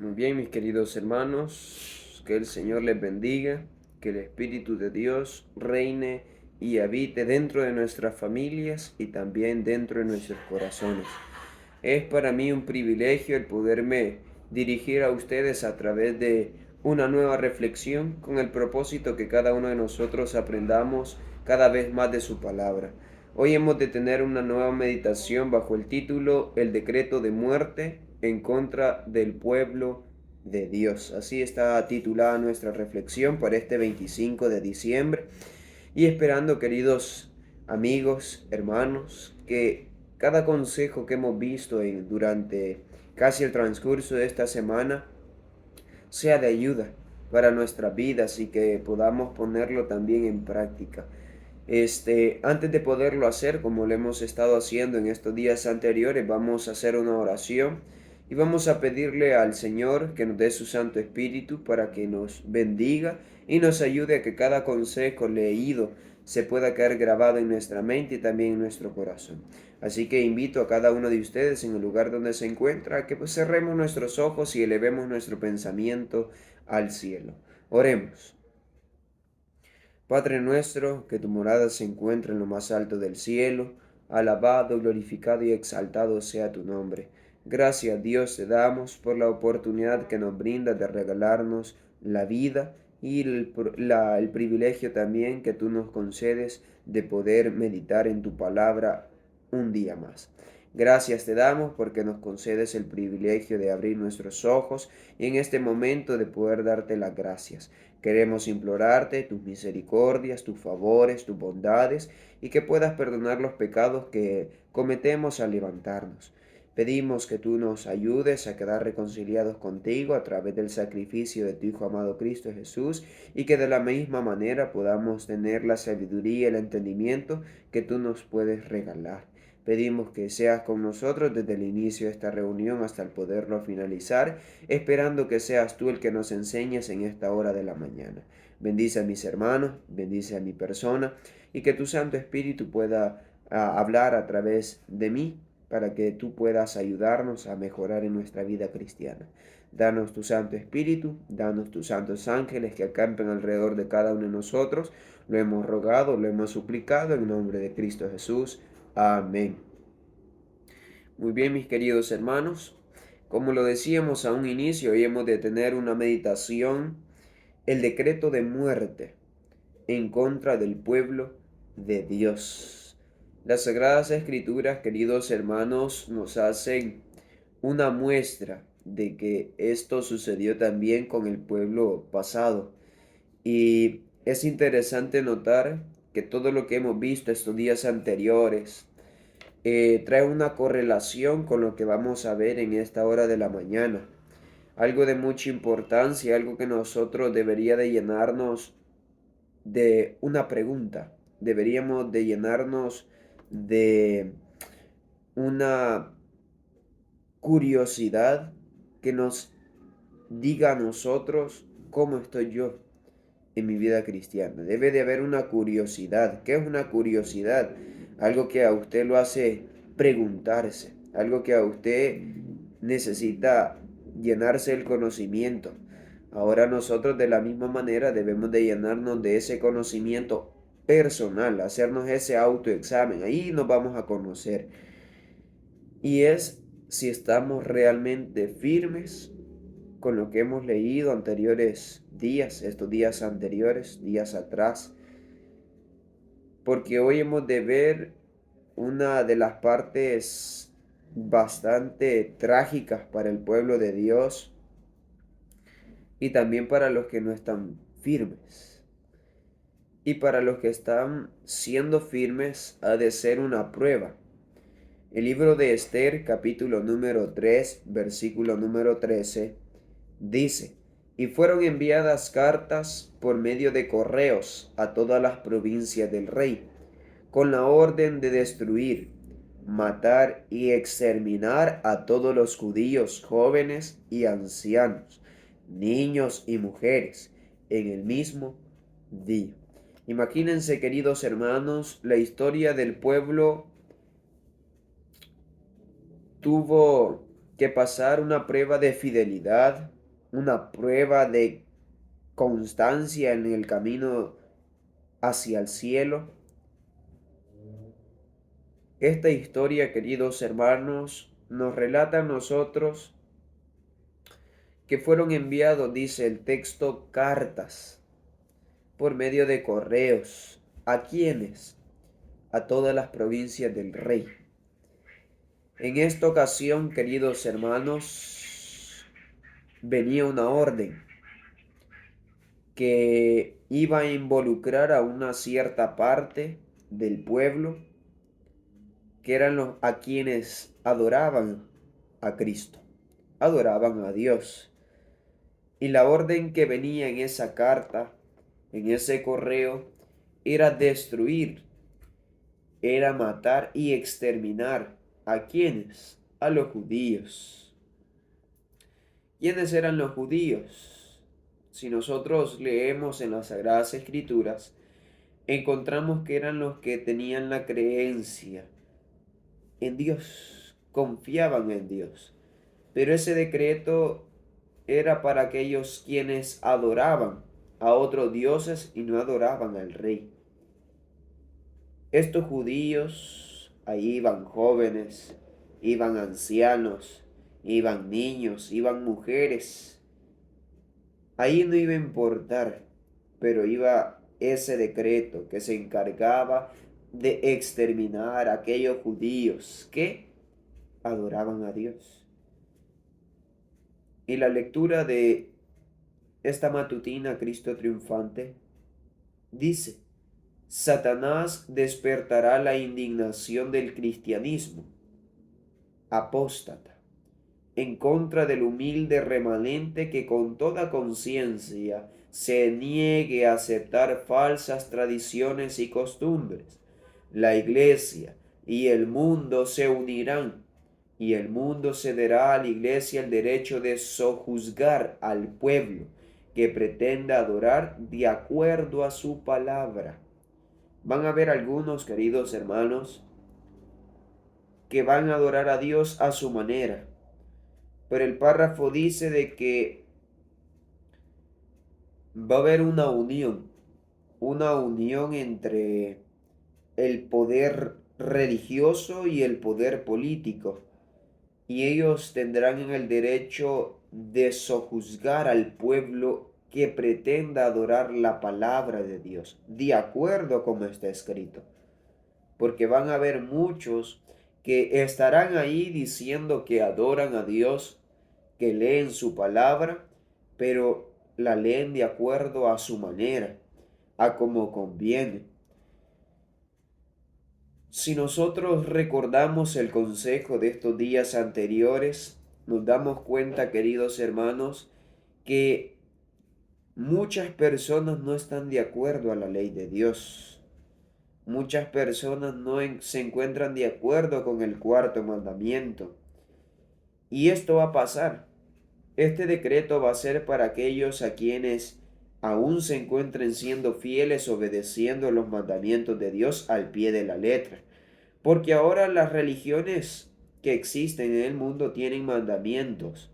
Muy bien, mis queridos hermanos, que el Señor les bendiga, que el Espíritu de Dios reine y habite dentro de nuestras familias y también dentro de nuestros corazones. Es para mí un privilegio el poderme dirigir a ustedes a través de una nueva reflexión con el propósito que cada uno de nosotros aprendamos cada vez más de su palabra. Hoy hemos de tener una nueva meditación bajo el título El decreto de muerte en contra del pueblo de Dios. Así está titulada nuestra reflexión para este 25 de diciembre y esperando, queridos amigos, hermanos, que cada consejo que hemos visto durante casi el transcurso de esta semana sea de ayuda para nuestras vidas y que podamos ponerlo también en práctica. Antes de poderlo hacer, como lo hemos estado haciendo en estos días anteriores, vamos a hacer una oración y vamos a pedirle al Señor que nos dé su Santo Espíritu para que nos bendiga y nos ayude a que cada consejo leído se pueda quedar grabado en nuestra mente y también en nuestro corazón. Así que invito a cada uno de ustedes en el lugar donde se encuentra a que pues cerremos nuestros ojos y elevemos nuestro pensamiento al cielo. Oremos. Padre nuestro, que tu morada se encuentre en lo más alto del cielo, alabado, glorificado y exaltado sea tu nombre. Gracias Dios te damos por la oportunidad que nos brinda de regalarnos la vida y el privilegio también que tú nos concedes de poder meditar en tu palabra un día más. Gracias te damos porque nos concedes el privilegio de abrir nuestros ojos y en este momento de poder darte las gracias. Queremos implorarte tus misericordias, tus favores, tus bondades y que puedas perdonar los pecados que cometemos al levantarnos. Pedimos que tú nos ayudes a quedar reconciliados contigo a través del sacrificio de tu Hijo amado Cristo Jesús y que de la misma manera podamos tener la sabiduría y el entendimiento que tú nos puedes regalar. Pedimos que seas con nosotros desde el inicio de esta reunión hasta el poderlo finalizar, esperando que seas tú el que nos enseñes en esta hora de la mañana. Bendice a mis hermanos, bendice a mi persona y que tu Santo Espíritu pueda hablar a través de mí para que tú puedas ayudarnos a mejorar en nuestra vida cristiana. Danos tu Santo Espíritu, danos tus santos ángeles que acampen alrededor de cada uno de nosotros. Lo hemos rogado, lo hemos suplicado en nombre de Cristo Jesús. Amén. Muy bien, mis queridos hermanos, como lo decíamos a un inicio, hoy hemos de tener una meditación, el decreto de muerte en contra del pueblo de Dios. Las Sagradas Escrituras, queridos hermanos, nos hacen una muestra de que esto sucedió también con el pueblo pasado. Y es interesante notar que todo lo que hemos visto estos días anteriores, trae una correlación con lo que vamos a ver en esta hora de la mañana. Algo de mucha importancia, algo que nosotros debería de llenarnos de una pregunta. Deberíamos de llenarnos de una curiosidad que nos diga a nosotros cómo estoy yo en mi vida cristiana. Debe de haber una curiosidad. ¿Qué es una curiosidad? Algo que a usted lo hace preguntarse, algo que a usted necesita llenarse el conocimiento. Ahora nosotros de la misma manera debemos de llenarnos de ese conocimiento personal, hacernos ese autoexamen. Ahí nos vamos a conocer. Y es si estamos realmente firmes con lo que hemos leído anteriores días, estos días anteriores, días atrás, porque hoy hemos de ver una de las partes bastante trágicas para el pueblo de Dios y también para los que no están firmes. Y para los que están siendo firmes ha de ser una prueba. El libro de Esther, capítulo número 3, versículo número 13, dice, y fueron enviadas cartas por medio de correos a todas las provincias del rey, con la orden de destruir, matar y exterminar a todos los judíos jóvenes y ancianos, niños y mujeres, en el mismo día. Imagínense, queridos hermanos, la historia del pueblo tuvo que pasar una prueba de fidelidad, una prueba de constancia en el camino hacia el cielo. Esta historia, queridos hermanos, nos relata a nosotros que fueron enviados, dice el texto, cartas por medio de correos. ¿A quiénes? A todas las provincias del rey. En esta ocasión, queridos hermanos, venía una orden que iba a involucrar a una cierta parte del pueblo, que eran los a quienes adoraban a Cristo, adoraban a Dios. Y la orden que venía en esa carta, en ese correo, era destruir, era matar y exterminar. ¿A quiénes? A los judíos. ¿Quiénes eran los judíos? Si nosotros leemos en las Sagradas Escrituras, encontramos que eran los que tenían la creencia en Dios, confiaban en Dios. Pero ese decreto era para aquellos quienes adoraban a otros dioses y no adoraban al rey. Estos judíos, ahí iban jóvenes, iban ancianos, iban niños, iban mujeres. Ahí no iba a importar, pero iba ese decreto que se encargaba de exterminar a aquellos judíos que adoraban a Dios. Y la lectura de esta matutina, Cristo triunfante, dice: Satanás despertará la indignación del cristianismo apóstata en contra del humilde remanente que con toda conciencia se niegue a aceptar falsas tradiciones y costumbres. La iglesia y el mundo se unirán, y el mundo cederá a la iglesia el derecho de sojuzgar al pueblo que pretenda adorar de acuerdo a su palabra. Van a haber algunos, queridos hermanos, que van a adorar a Dios a su manera. Pero el párrafo dice de que va a haber una unión entre el poder religioso y el poder político. Y ellos tendrán el derecho de sojuzgar al pueblo que pretenda adorar la palabra de Dios, de acuerdo como está escrito. Porque van a haber muchos que estarán ahí diciendo que adoran a Dios, que leen su palabra, pero la leen de acuerdo a su manera, a como conviene. Si nosotros recordamos el consejo de estos días anteriores, nos damos cuenta, queridos hermanos, que muchas personas no están de acuerdo a la ley de Dios. Muchas personas no se encuentran de acuerdo con el cuarto mandamiento. Y esto va a pasar. Este decreto va a ser para aquellos a quienes aún se encuentren siendo fieles, obedeciendo los mandamientos de Dios al pie de la letra. Porque ahora las religiones que existen en el mundo tienen mandamientos.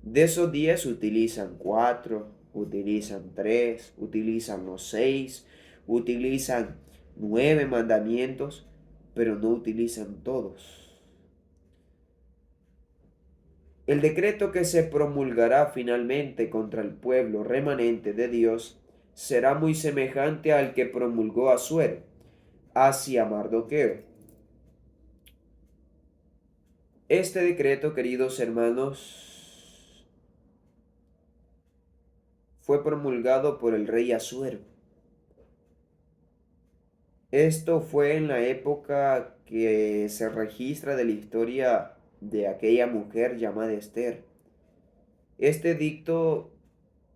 De esos 10 utilizan 4, utilizan 3, utilizan los 6, utilizan 9 mandamientos, pero no utilizan todos. El decreto que se promulgará finalmente contra el pueblo remanente de Dios será muy semejante al que promulgó Asuero hacia Mardoqueo. Este decreto, queridos hermanos, fue promulgado por el rey Asuero. Esto fue en la época que se registra de la historia de aquella mujer llamada Esther. Este edicto,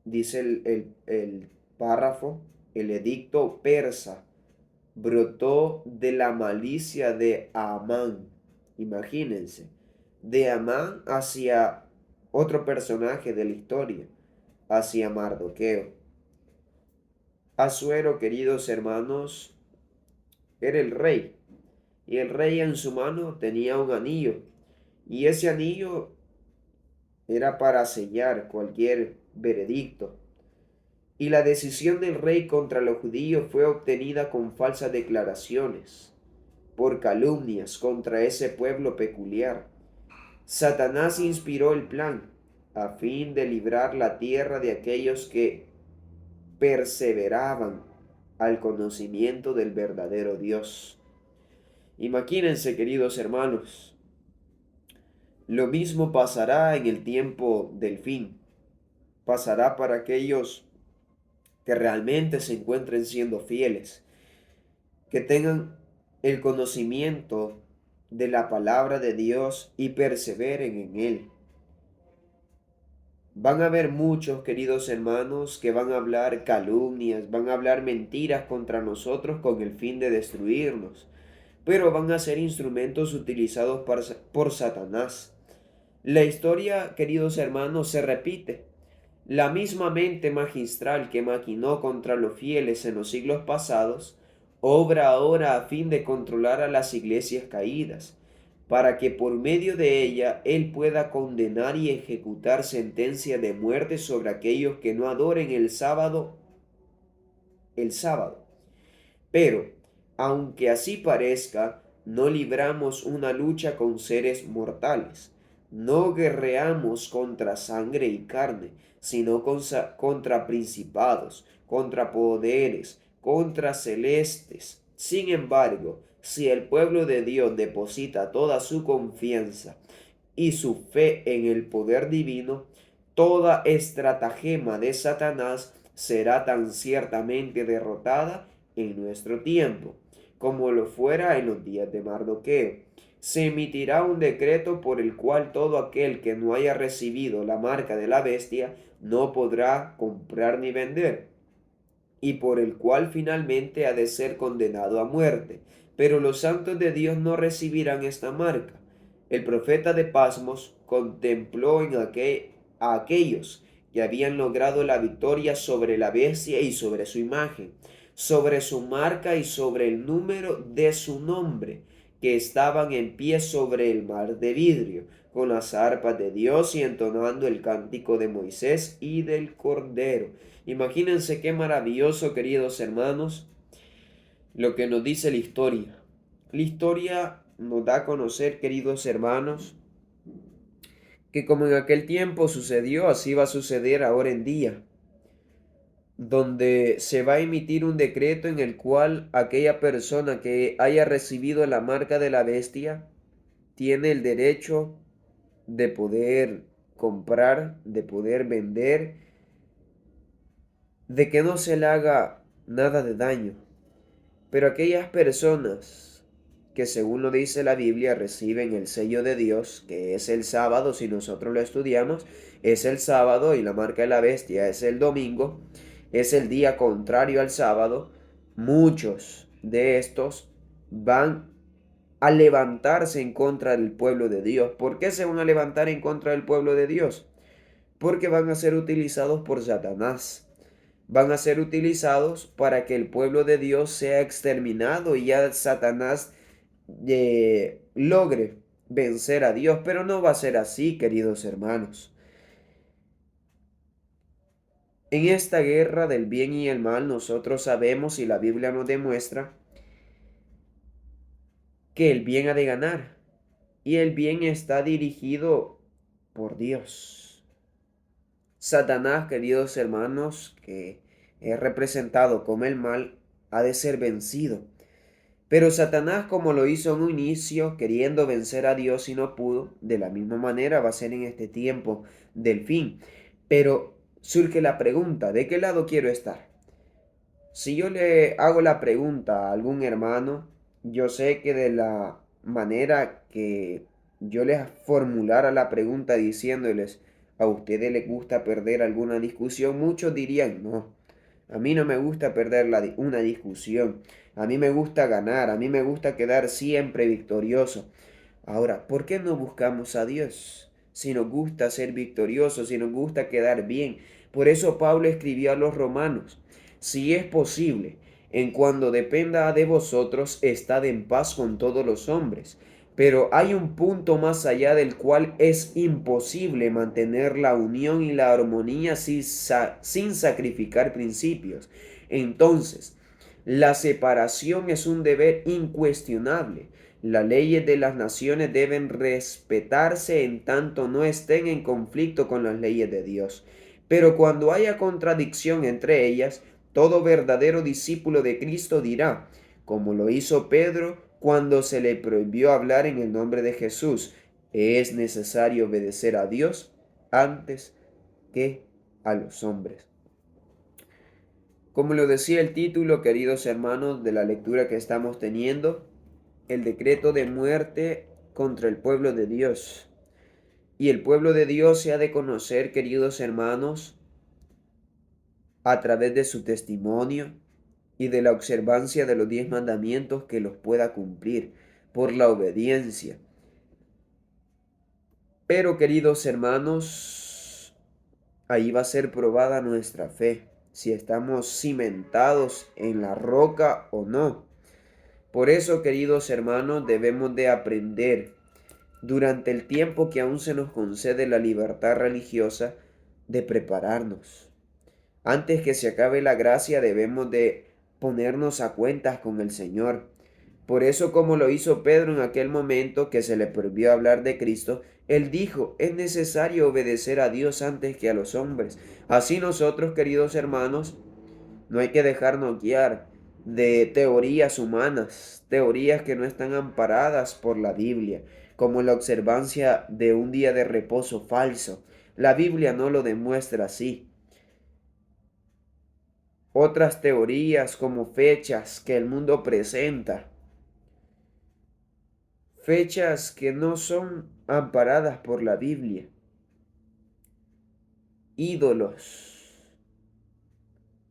dice el párrafo, el edicto persa brotó de la malicia de Amán. Imagínense, de Amán hacia otro personaje de la historia, hacia Mardoqueo. Asuero, queridos hermanos, era el rey, y el rey en su mano tenía un anillo, y ese anillo era para sellar cualquier veredicto. Y la decisión del rey contra los judíos fue obtenida con falsas declaraciones, por calumnias contra ese pueblo peculiar. Satanás inspiró el plan a fin de librar la tierra de aquellos que perseveraban al conocimiento del verdadero Dios. Imagínense, queridos hermanos, lo mismo pasará en el tiempo del fin. Pasará para aquellos que realmente se encuentren siendo fieles, que tengan el conocimiento de la palabra de Dios y perseveren en él. Van a haber muchos, queridos hermanos, que van a hablar calumnias, van a hablar mentiras contra nosotros con el fin de destruirnos, pero van a ser instrumentos utilizados por Satanás. La historia, queridos hermanos, se repite. La misma mente magistral que maquinó contra los fieles en los siglos pasados, obra ahora a fin de controlar a las iglesias caídas, para que por medio de ella Él pueda condenar y ejecutar sentencia de muerte sobre aquellos que no adoren el sábado. Pero, aunque así parezca, no libramos una lucha con seres mortales. No guerreamos contra sangre y carne, sino contra principados, contra poderes, contra celestes. Sin embargo, si el pueblo de Dios deposita toda su confianza y su fe en el poder divino, toda estratagema de Satanás será tan ciertamente derrotada en nuestro tiempo, como lo fuera en los días de Mardoqueo. Se emitirá un decreto por el cual todo aquel que no haya recibido la marca de la bestia no podrá comprar ni vender, y por el cual finalmente ha de ser condenado a muerte. Pero los santos de Dios no recibirán esta marca. El profeta de Pasmos contempló a aquellos que habían logrado la victoria sobre la bestia y sobre su imagen, sobre su marca y sobre el número de su nombre, que estaban en pie sobre el mar de vidrio, con las arpas de Dios y entonando el cántico de Moisés y del Cordero. Imagínense qué maravilloso, queridos hermanos, lo que nos dice la historia. La historia nos da a conocer, queridos hermanos, que como en aquel tiempo sucedió, así va a suceder ahora en día, donde se va a emitir un decreto en el cual aquella persona que haya recibido la marca de la bestia tiene el derecho de poder comprar, de poder vender, de que no se le haga nada de daño. Pero aquellas personas que, según lo dice la Biblia, reciben el sello de Dios, que es el sábado, si nosotros lo estudiamos, es el sábado y la marca de la bestia es el domingo, es el día contrario al sábado, muchos de estos van a levantarse en contra del pueblo de Dios. ¿Por qué se van a levantar en contra del pueblo de Dios? Porque van a ser utilizados por Satanás. Van a ser utilizados para que el pueblo de Dios sea exterminado y ya Satanás logre vencer a Dios. Pero no va a ser así, queridos hermanos. En esta guerra del bien y el mal, nosotros sabemos y la Biblia nos demuestra que el bien ha de ganar y el bien está dirigido por Dios. Satanás, queridos hermanos, que es representado como el mal, ha de ser vencido. Pero Satanás, como lo hizo en un inicio, queriendo vencer a Dios y no pudo, de la misma manera va a ser en este tiempo del fin. Pero surge la pregunta, ¿de qué lado quiero estar? Si yo le hago la pregunta a algún hermano, yo sé que de la manera que yo les formulara la pregunta diciéndoles, ¿a ustedes les gusta perder alguna discusión? Muchos dirían, no, a mí no me gusta perder una discusión, a mí me gusta ganar, a mí me gusta quedar siempre victorioso. Ahora, ¿por qué no buscamos a Dios? Si nos gusta ser victoriosos, si nos gusta quedar bien. Por eso Pablo escribió a los romanos, si es posible, en cuando dependa de vosotros, estad en paz con todos los hombres. Pero hay un punto más allá del cual es imposible mantener la unión y la armonía sin sacrificar principios. Entonces, la separación es un deber incuestionable. Las leyes de las naciones deben respetarse en tanto no estén en conflicto con las leyes de Dios. Pero cuando haya contradicción entre ellas, todo verdadero discípulo de Cristo dirá, como lo hizo Pedro cuando se le prohibió hablar en el nombre de Jesús, es necesario obedecer a Dios antes que a los hombres. Como lo decía el título, queridos hermanos, de la lectura que estamos teniendo, el decreto de muerte contra el pueblo de Dios. Y el pueblo de Dios se ha de conocer, queridos hermanos, a través de su testimonio y de la observancia de los 10 mandamientos que los pueda cumplir por la obediencia. Pero, queridos hermanos, ahí va a ser probada nuestra fe, si estamos cimentados en la roca o no. Por eso, queridos hermanos, debemos de aprender durante el tiempo que aún se nos concede la libertad religiosa de prepararnos. Antes que se acabe la gracia debemos de ponernos a cuentas con el Señor. Por eso, como lo hizo Pedro en aquel momento que se le prohibió hablar de Cristo, él dijo, es necesario obedecer a Dios antes que a los hombres. Así nosotros, queridos hermanos, no hay que dejarnos guiar de teorías humanas, teorías que no están amparadas por la Biblia, como la observancia de un día de reposo falso. La Biblia no lo demuestra así. Otras teorías como fechas que el mundo presenta, fechas que no son amparadas por la Biblia. Ídolos.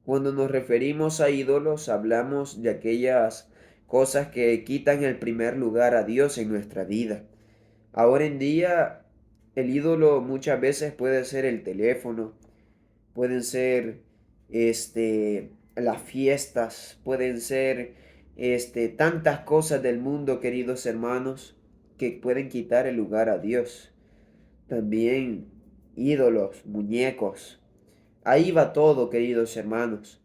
Cuando nos referimos a ídolos, hablamos de aquellas cosas que quitan el primer lugar a Dios en nuestra vida. Ahora en día, el ídolo muchas veces puede ser el teléfono, pueden ser las fiestas, pueden ser tantas cosas del mundo, queridos hermanos, que pueden quitar el lugar a Dios. También ídolos, muñecos. Ahí va todo, queridos hermanos.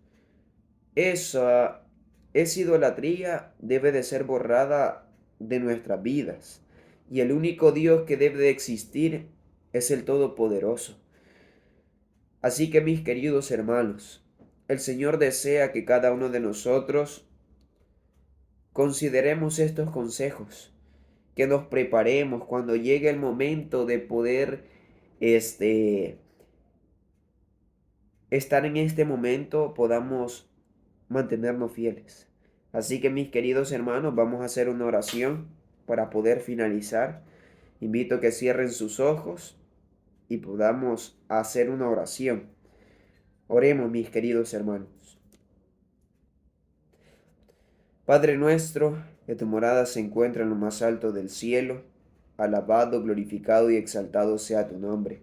Esa idolatría debe de ser borrada de nuestras vidas. Y el único Dios que debe de existir es el Todopoderoso. Así que mis queridos hermanos, el Señor desea que cada uno de nosotros consideremos estos consejos, que nos preparemos cuando llegue el momento de poder estar en este momento, podamos mantenernos fieles. Así que mis queridos hermanos, vamos a hacer una oración para poder finalizar. Invito a que cierren sus ojos y podamos hacer una oración. Oremos, mis queridos hermanos. Padre nuestro, que tu morada se encuentra en lo más alto del cielo, alabado, glorificado y exaltado sea tu nombre.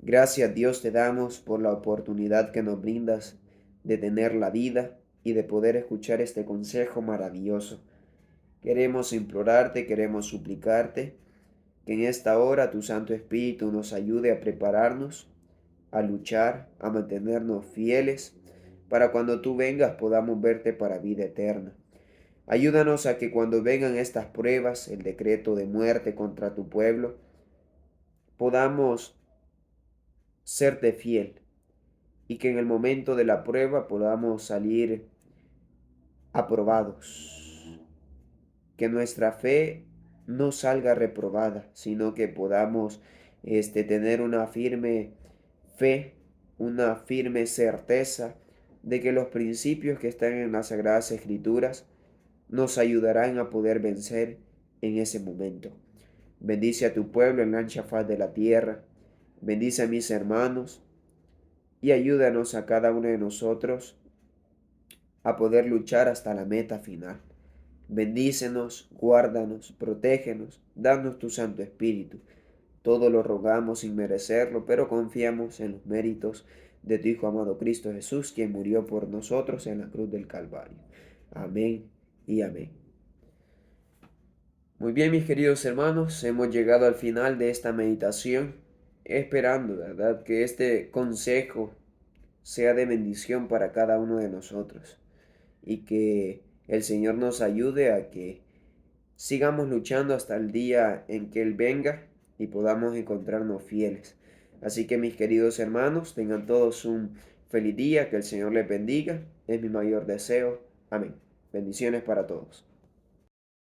Gracias Dios te damos por la oportunidad que nos brindas de tener la vida y de poder escuchar este consejo maravilloso. Queremos implorarte, queremos suplicarte que en esta hora tu Santo Espíritu nos ayude a prepararnos, a luchar, a mantenernos fieles, para cuando tú vengas podamos verte para vida eterna. Ayúdanos a que cuando vengan estas pruebas, el decreto de muerte contra tu pueblo, podamos serte fiel y que en el momento de la prueba podamos salir aprobados. Que nuestra fe no salga reprobada, sino que podamos tener una firme fe, una firme certeza de que los principios que están en las Sagradas Escrituras nos ayudarán a poder vencer en ese momento. Bendice a tu pueblo en la ancha faz de la tierra. Bendice a mis hermanos y ayúdanos a cada uno de nosotros a poder luchar hasta la meta final. Bendícenos, guárdanos, protégenos, danos tu Santo Espíritu. Todo lo rogamos sin merecerlo, pero confiamos en los méritos de tu Hijo amado Cristo Jesús, quien murió por nosotros en la cruz del Calvario. Amén y amén. Muy bien, mis queridos hermanos, hemos llegado al final de esta meditación, esperando, ¿verdad?, que este consejo sea de bendición para cada uno de nosotros y que el Señor nos ayude a que sigamos luchando hasta el día en que Él venga y podamos encontrarnos fieles. Así que mis queridos hermanos, tengan todos un feliz día, que el Señor les bendiga, es mi mayor deseo. Amén. Bendiciones para todos.